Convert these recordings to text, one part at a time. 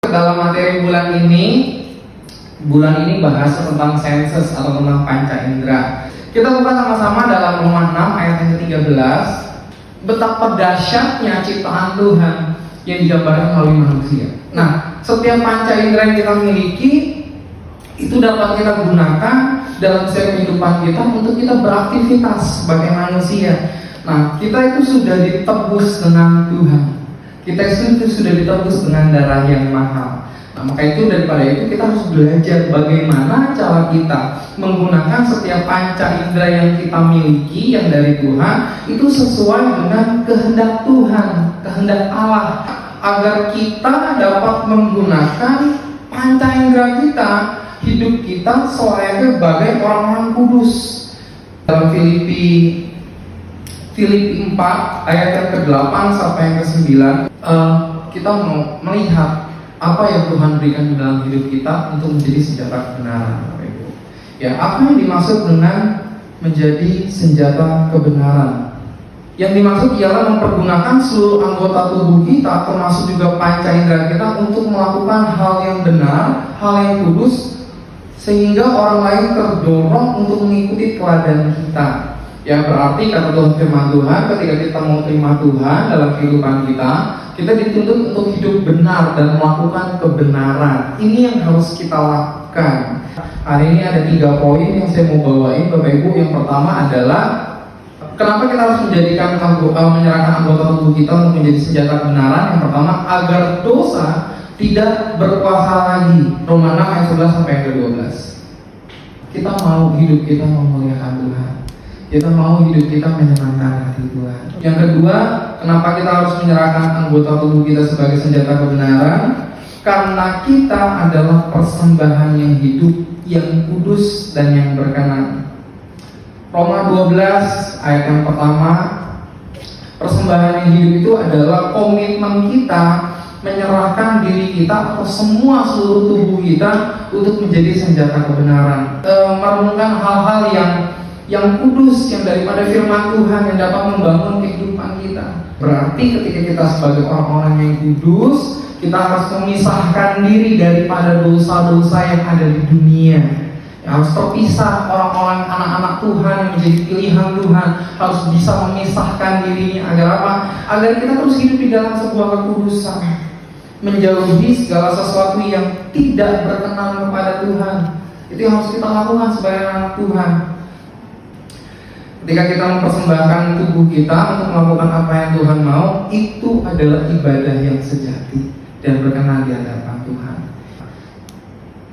ke dalam materi bulan ini. Bulan ini bahas tentang senses atau tentang panca indera. Kita buka sama-sama dalam Roma 6 ayat yang ke-13. Betapa dahsyatnya ciptaan Tuhan yang digambarkan melalui manusia. Nah, setiap panca indera yang kita miliki itu dapat kita gunakan dalam setiap kehidupan kita untuk kita beraktivitas sebagai manusia. Nah, kita itu sudah ditebus dengan Tuhan. Kita itu sudah ditebus dengan darah yang mahal. Nah, maka itu daripada itu kita harus belajar bagaimana cara kita menggunakan setiap panca indera yang kita miliki yang dari Tuhan itu sesuai dengan kehendak Tuhan, kehendak Allah, agar kita dapat menggunakan panca indera kita, hidup kita selayaknya sebagai orang-orang kudus. Dalam Filipi 4 ayat yang ke-8 sampai yang ke-9 kita mau melihat apa yang Tuhan berikan di dalam hidup kita untuk menjadi senjata kebenaran, Bapak Ibu. Ya, apa yang dimaksud dengan menjadi senjata kebenaran? Yang dimaksud ialah mempergunakan seluruh anggota tubuh kita, termasuk juga panca indera kita, untuk melakukan hal yang benar, hal yang kudus, sehingga orang lain terdorong untuk mengikuti teladan kita. Ya, berarti kata Tuhan, firman Tuhan, ketika kita mau terima Tuhan dalam kehidupan kita dituntut untuk hidup benar dan melakukan kebenaran. Ini yang harus kita lakukan. Hari ini ada 3 poin yang saya mau bawain, Bapak Ibu. Yang pertama adalah kenapa kita harus menyerahkan anggota tubuh kita untuk menjadi senjata kebenaran. Yang pertama, agar dosa tidak berkuasa lagi. Roma 6 ayat 11 sampai yang ke-12. Kita mau hidup kita memuliakan Tuhan. Kita mau hidup kita menyenangkan hati Tuhan. Yang kedua, kenapa kita harus menyerahkan anggota tubuh kita sebagai senjata kebenaran? Karena kita adalah persembahan yang hidup, yang kudus dan yang berkenan. Roma 12 ayat yang pertama, persembahan yang hidup itu adalah komitmen kita menyerahkan diri kita atau semua seluruh tubuh kita untuk menjadi senjata kebenaran. Merenungkan hal-hal yang kudus, yang daripada firman Tuhan yang dapat membangun kehidupan kita. Berarti ketika kita sebagai orang-orang yang kudus, kita harus memisahkan diri daripada dosa-dosa yang ada di dunia. Ya, harus terpisah. Orang-orang anak-anak Tuhan yang menjadi pilihan Tuhan harus bisa memisahkan dirinya. Agar apa? Agar kita terus hidup di dalam sebuah kekudusan, menjauhi segala sesuatu yang tidak berkenan kepada Tuhan. Itu yang harus kita lakukan sebagai anak Tuhan. Ketika kita mempersembahkan tubuh kita untuk melakukan apa yang Tuhan mau, itu adalah ibadah yang sejati dan berkenan di hadapan Tuhan.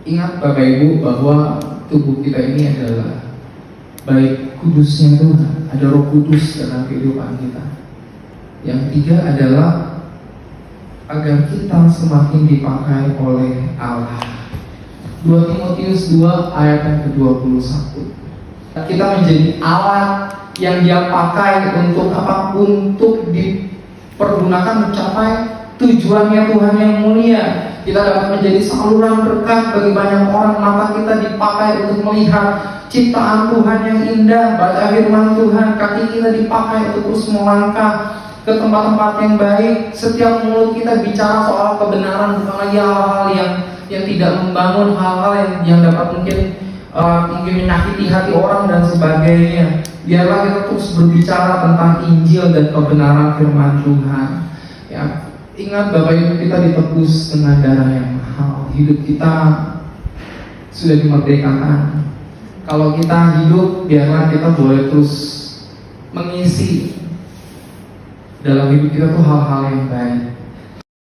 Ingat Bapak Ibu bahwa tubuh kita ini adalah baik kudusnya Tuhan, ada Roh Kudus dalam kehidupan kita. Yang ketiga adalah agar kita semakin dipakai oleh Allah. 2 Timotius 2 ayat yang ke-21. Kita menjadi alat yang Dia pakai untuk apa? Untuk dipergunakan mencapai tujuannya Tuhan yang mulia. Kita dapat menjadi saluran berkat bagi banyak orang. Mata kita dipakai untuk melihat ciptaan Tuhan yang indah, baca firman Tuhan. Kaki kita dipakai untuk terus melangkah ke tempat-tempat yang baik. Setiap mulut kita bicara soal kebenaran, bukan lagi hal-hal yang tidak membangun, hal-hal yang dapat mungkin menyakiti hati orang dan sebagainya. Biarlah kita terus berbicara tentang Injil dan kebenaran firman Tuhan. Ya, ingat Bapak Ibu, kita ditebus dengan darah yang mahal. Hidup kita sudah dimerdekakan. Kalau kita hidup, biarlah kita boleh terus mengisi dalam hidup kita tuh hal-hal yang baik.